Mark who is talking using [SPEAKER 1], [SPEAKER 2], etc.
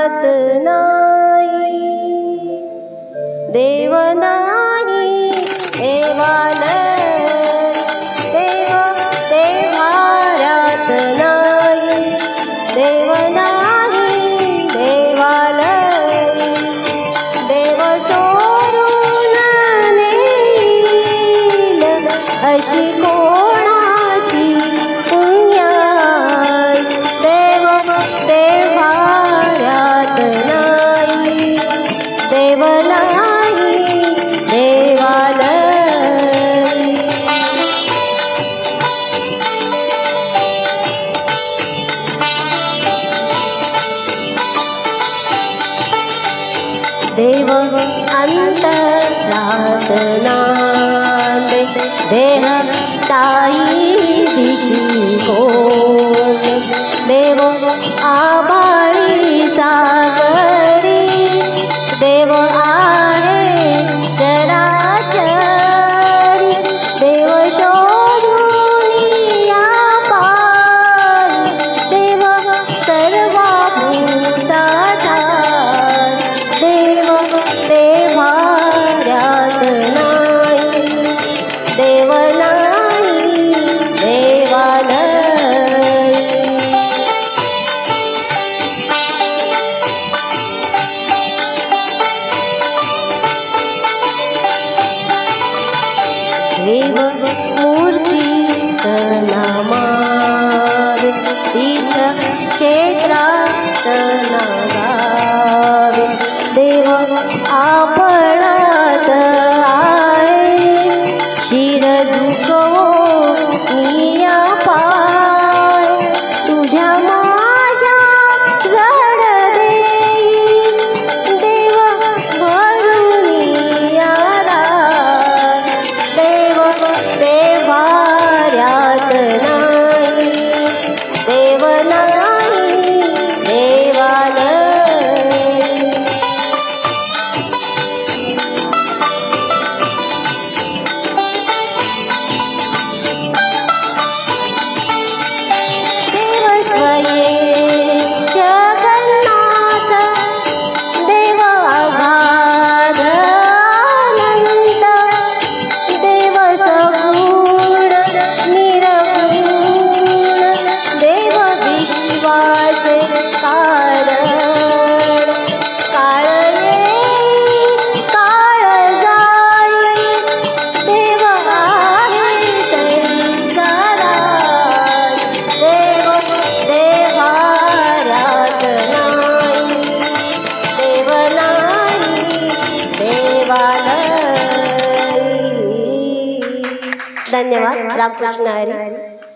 [SPEAKER 1] भारात नाही, देव नाही देवालय, देव भारात नाही, देव नाही देवालय, देव चोरून नेईल अशी कोणाची पुण्याई, देव भारात नाही, देव नाही देवालय. देव अंतरात नांदे, देह ताई दिशी कोण, देव आभाळी सागरी, देव आहे चराचरी, देव शोधून या पारी, देव सर्व भूताठार, देव भारात नाही, देव नाही देवालय. देव मूर्ती नामावे, तीर्थ क्षेत्रात नागावे, देव आपणात आहे, शिर झुकवो निया पाय, तुझ्या माझ्या जड देई, देव भरून याला, देव भारात नाही, देव नाही देवालय. देव स्वये जगन्नाथ, देव अगाध अनंत, देव सगुण निर्गुण, देव विश्वास कारण, काळ येई काळ जाई, देव आहे तैसा राय, देव भारात नाही, देव नाही देवालय. धन्यवाद. रामकृष्ण हरी.